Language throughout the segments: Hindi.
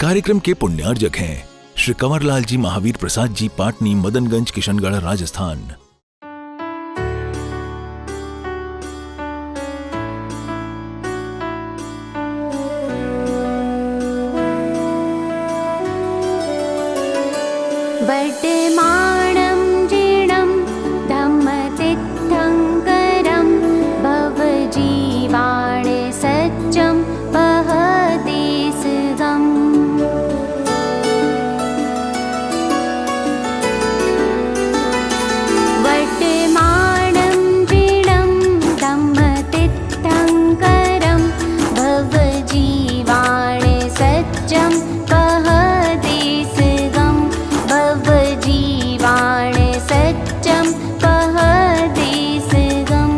कार्यक्रम के पुण्यार्जक हैं श्री कंवरलाल जी महावीर प्रसाद जी, पाटनी, मदनगंज, किशनगढ़, राजस्थान। वर्तमानं जीर्णं धम्मतीर्थङ्करं भवजीवाणि सच्चं वहति सुगम्। वर्तमानं जीर्णं धम्मतीर्थङ्करं भवजीवाणि सच्चं वहति सुगम्। भवजीवाणि सच्चं वहति सुगम्।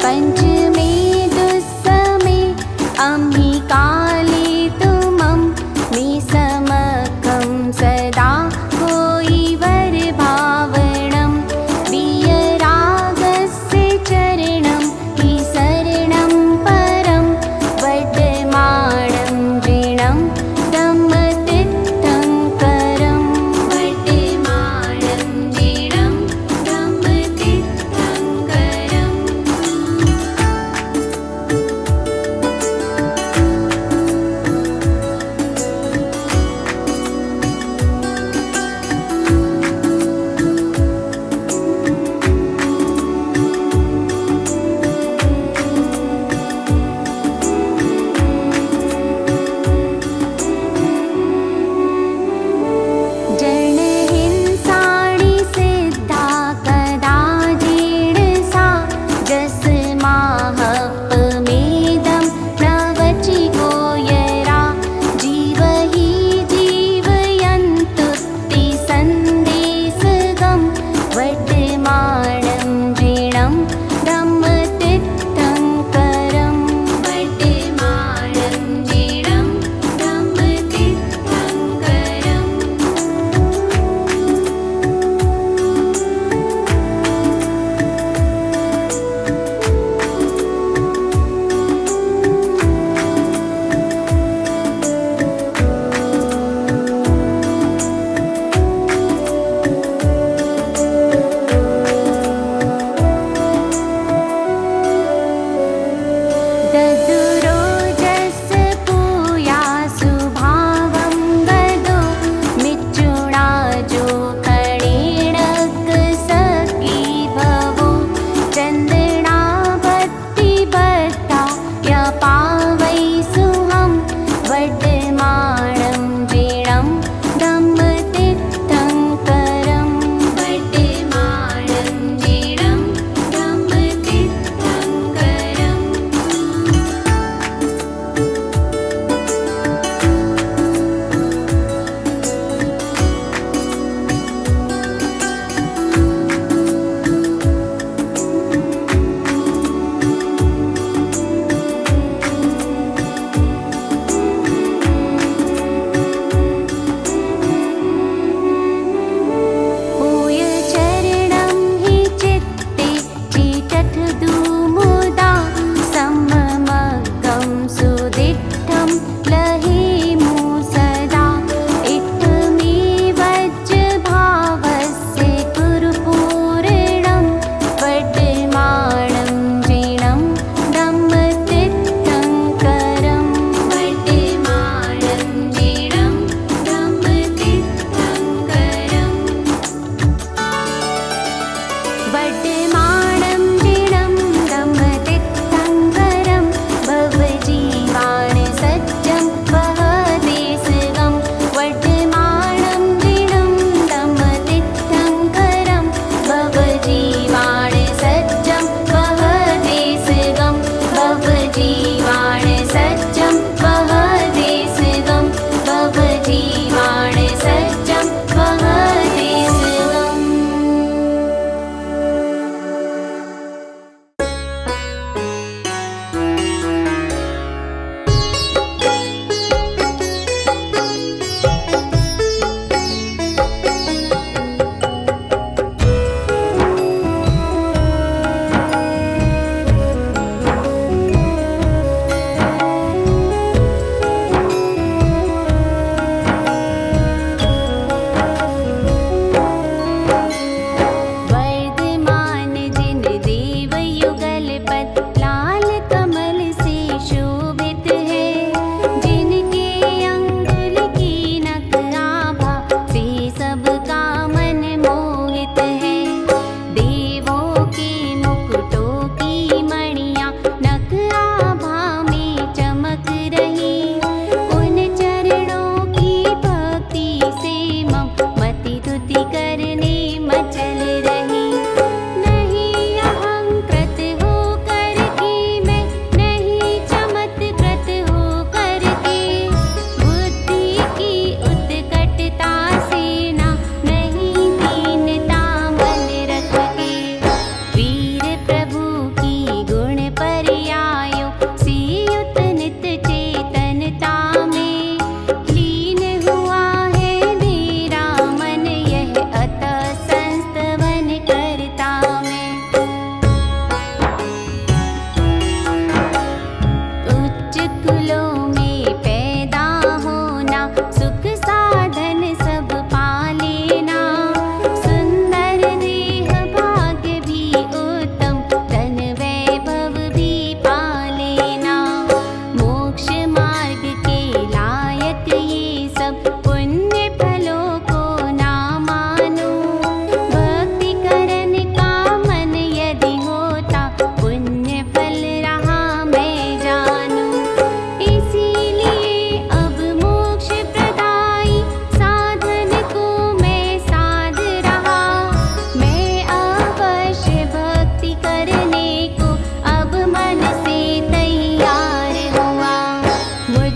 पञ्चमे दुःसमे अम्बिकाले तुमं मे समकं सदा होयि वरभावनं। वीयरागस्य चरणं हि शरणं परं। वर्तमानं जीर्णं धम्मतीर्थङ्करं। वर्तमानं जीर्णं धम्मतीर्थङ्करम्।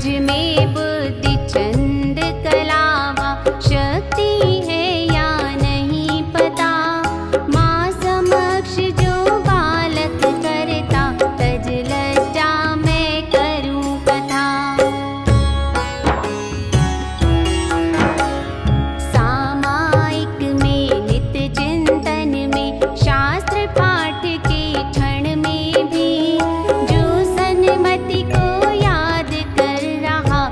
में बुद्धि चंद कलावा, शक्ति है या नहीं पता। माँ समक्ष जो बालक करता, तज लज्जा मैं करूँ कथा। सामायिक में नित्य चिंतन में, शास्त्र पाठ के क्षण में भी, जो सन्मति को याद कर रहा,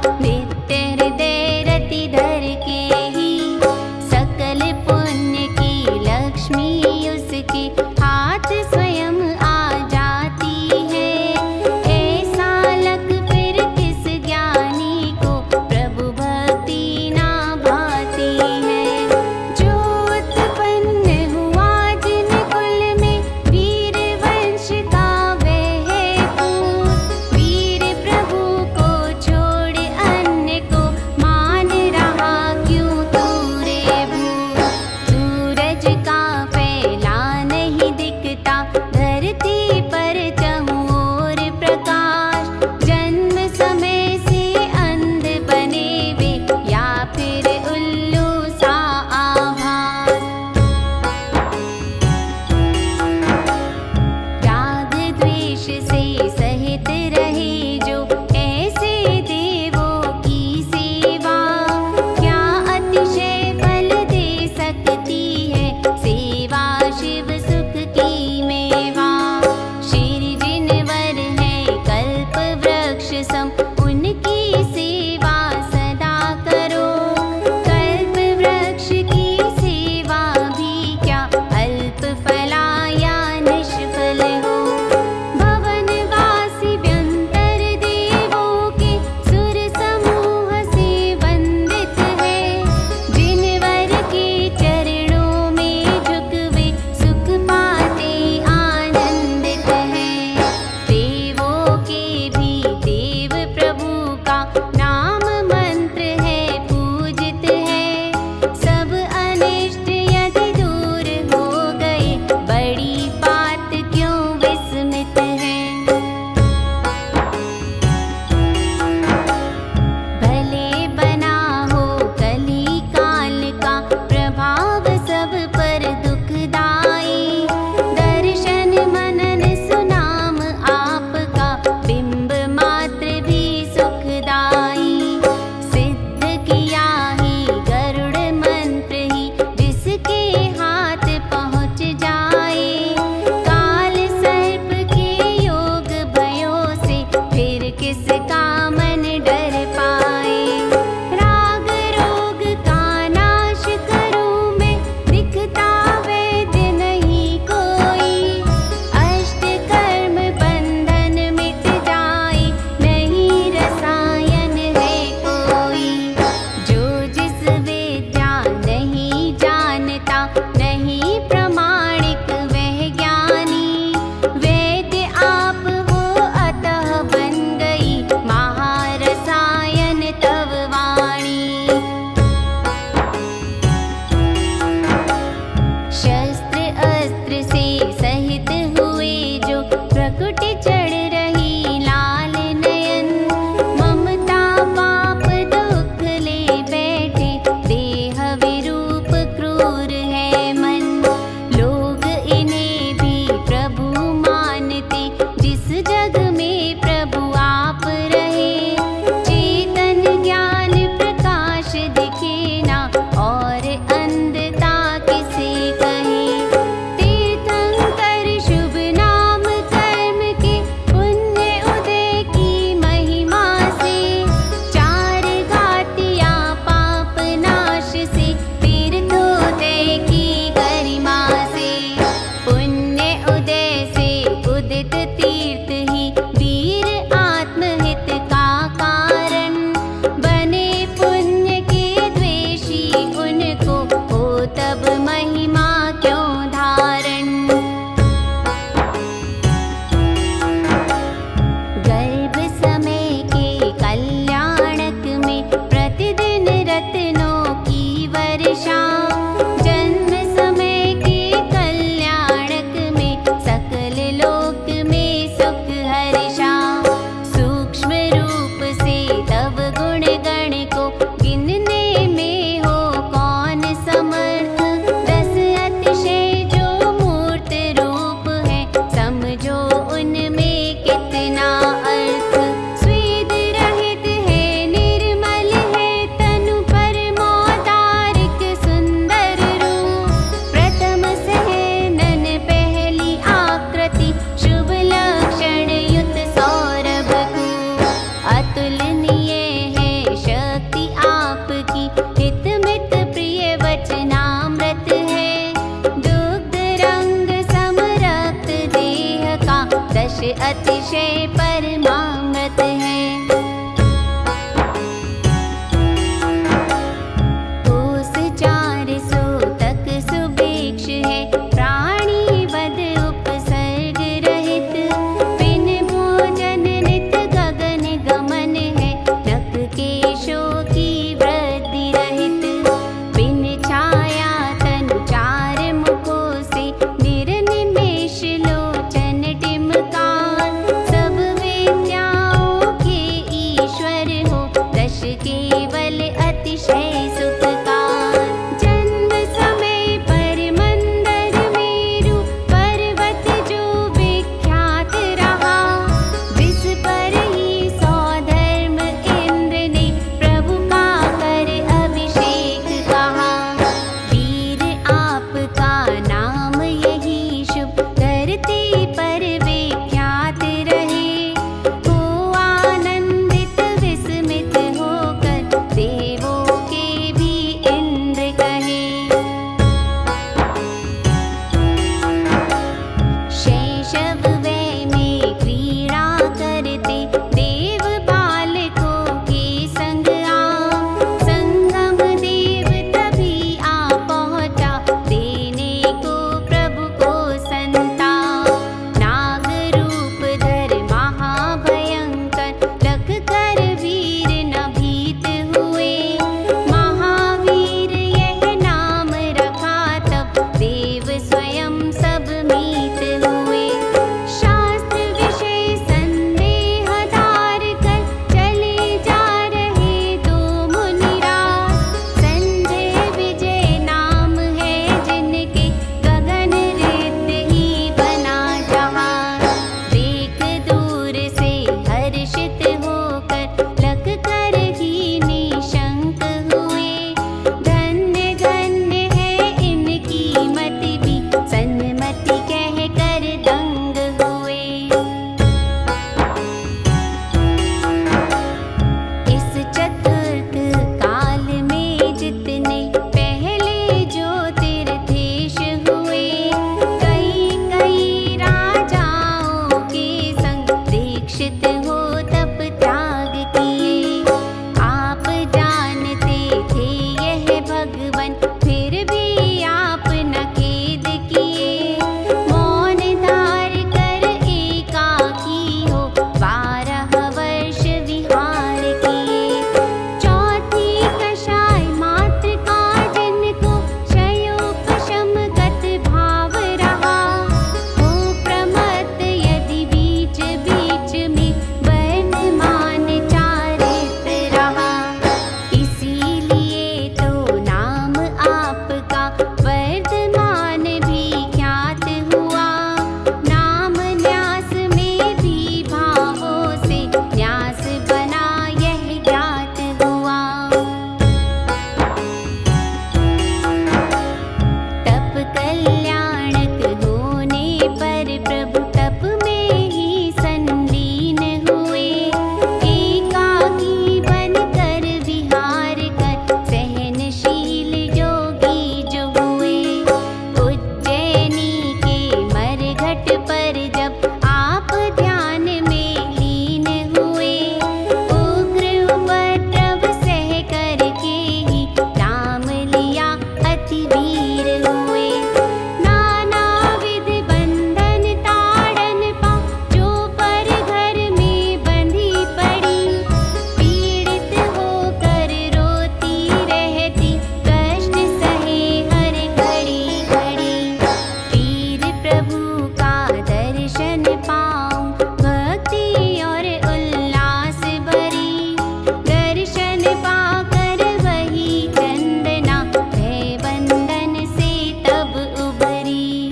यश केवल अतिशय सुखकार। जन्म समय पर मंदर मेरु पर्वत जो विख्यात रहा, जिस पर ही सौधर्म इंद्र ने प्रभु का कर अभिषेक कहा। वीर आपका नाम यही शुभ धरती पर विख्यात रहे। हो आनंदित विस्मित होकर देवों के भी इंद्र कहे। शैशव वय में क्रीड़ा करते देव बालकों के संग आ। संगम देव तभी आ पहुँचा देने को प्रभु को संताप। नाग रूप धर महाभयंकर लख कर वीर न भीत हुए। महावीर यह नाम रखा तब देव स्वयं सब मीत हुए। शास्त्र विषय संदेह धार कर चले जा रहे दो मुनिराज। संजय विजय नाम है जिनके गगन रिद्ध ही बना जहां। देख दूर से हर्षित होकर लख कर ही निशंक हुए। धन्य धन्य है इनकी मति भी सन्मति कह कर दंग हुए। इस चतुर्थ काल में जितने पहले ज्योतिर्धेश हुए, कई कई राजाओं के संग दीक्षित हो तप त्याग किए। आप जानते थे यह भगवन, फिर भी आप न खेद किए। मौन धार कर एकाकी हो 12 वर्ष विहार किए। चौथी कषाय मात्र का जिनको क्षयोपशम गत भाव रहा। हो प्रमत्त यदि बीच बीच में वर्तमान चारित रहा। इसीलिए तो नाम आपका वर्तमान भी ख्यात हुआ। नाम न्यास में भी भावों से न्यास बना यह ज्ञात हुआ। तप कल्याणक होने पर प्रभु तप में ही संलीन हुए। एकाकी बनकर विहार कर सहनशील जोगी जो हुए। उज्जैनी के मरघट पर जब आप ध्यान में लीन हुए। उग्र उपद्रव सह करके ही नाम लिया अति वीर हुए। नाना विध बंधन ताड़न पा जो पर घर में बंधी पड़ी। पीड़ित होकर रोती रहती कष्ट सहे हर घड़ी घड़ी। वीर प्रभु का दर्शन पाऊं भक्ति और उल्लास भरी। दर्शन पाकर वही चंदना भय बंधन से तब उबरी।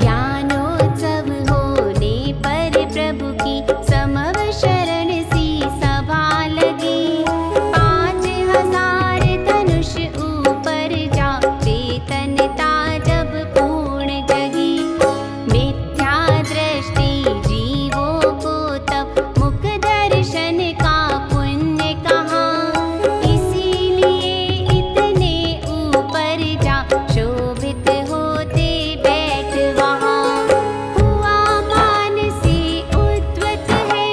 ज्ञानोत्सव होने पर प्रभु की समव शरण सी सभा लगी। 5000 धनुष ऊपर जा चेतनता जब पूर्ण जगी। मिथ्या दृष्टि जीवों को तब मुख दर्शन का पुण्य कहा। इसीलिए इतने ऊपर जा शोभित होते बैठ वहाँ। हुआ मान से उद्वत है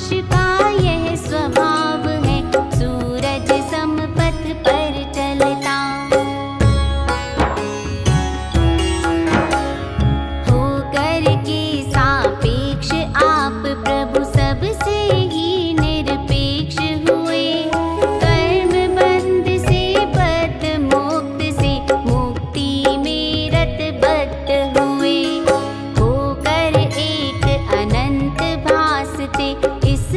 मनुष्य का यह स्वभाव है, सूरज समपथ पर चलता। होकर के सापेक्ष आप प्रभु सबसे ही निरपेक्ष हुए। कर्म बंध से बद्ध, मोक्त से मुक्ति में रतबद्ध हुए। होकर एक अनंत भासते इस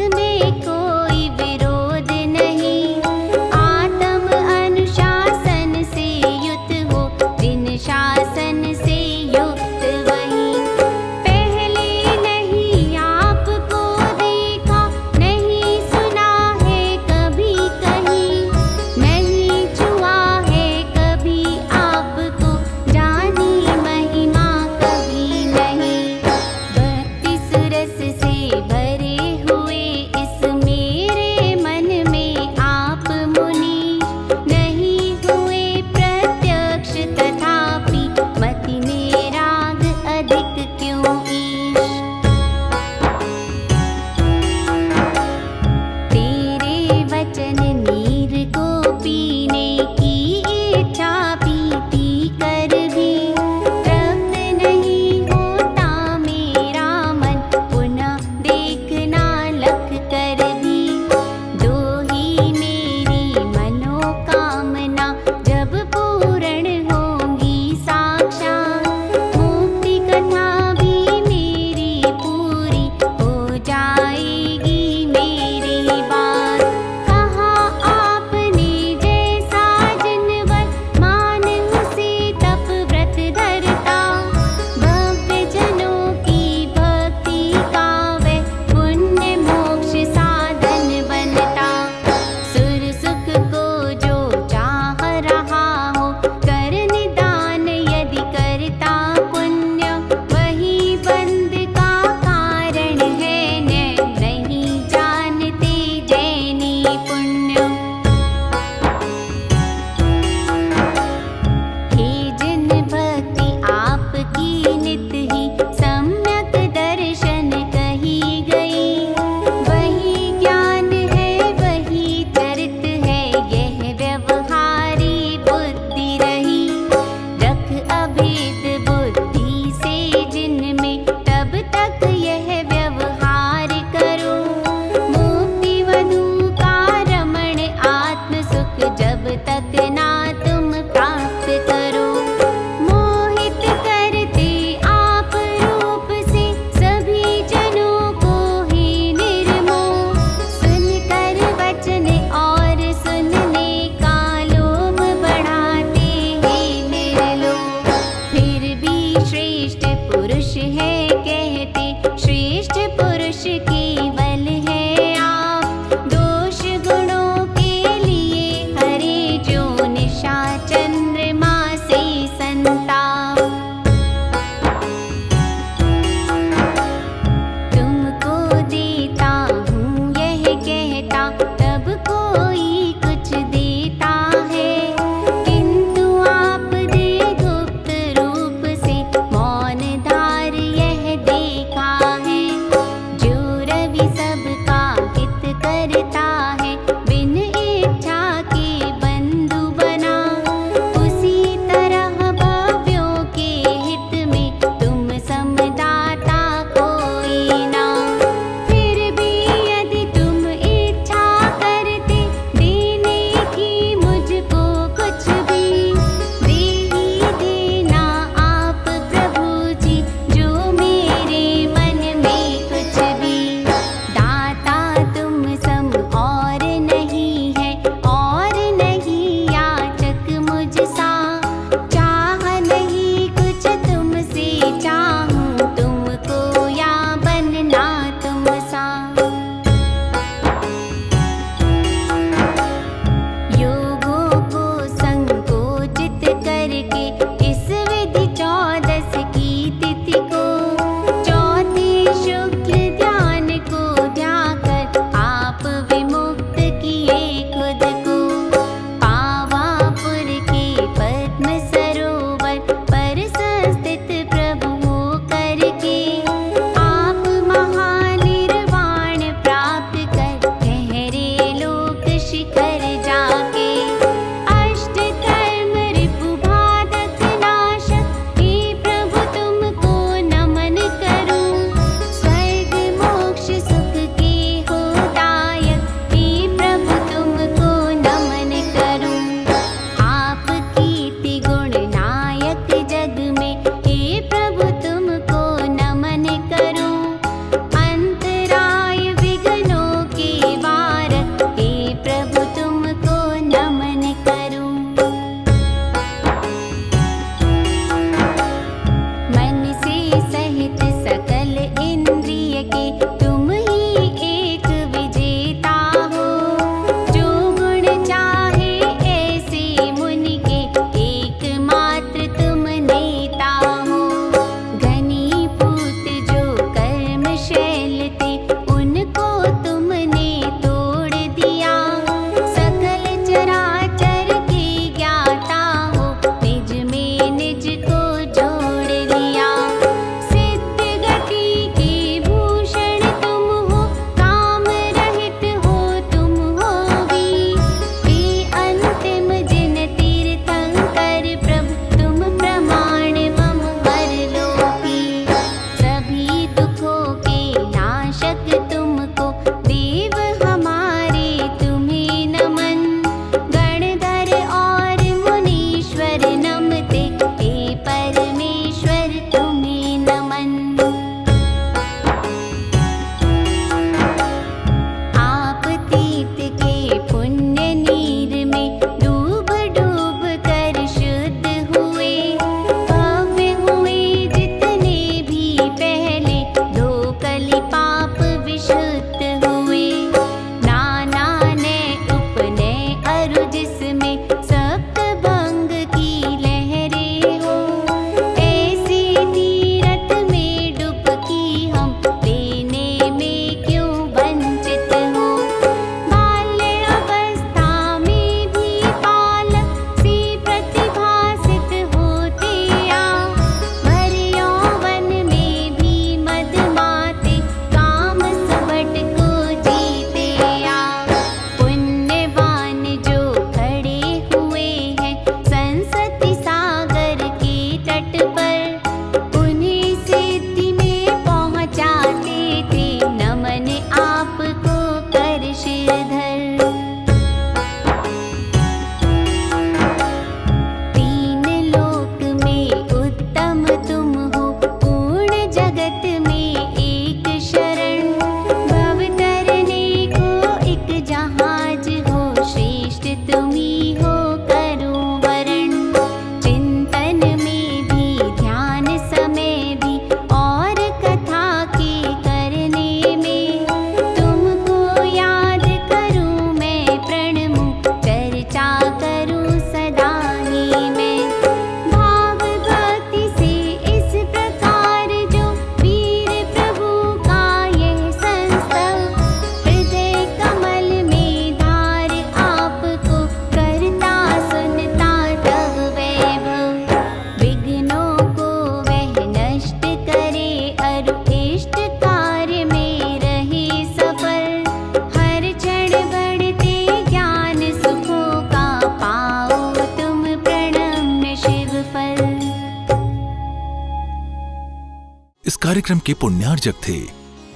कार्यक्रम के पुण्यार्जक थे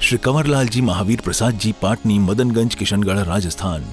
श्री कंवरलाल जी महावीर प्रसाद जी, पाटनी, मदनगंज, किशनगढ़, राजस्थान।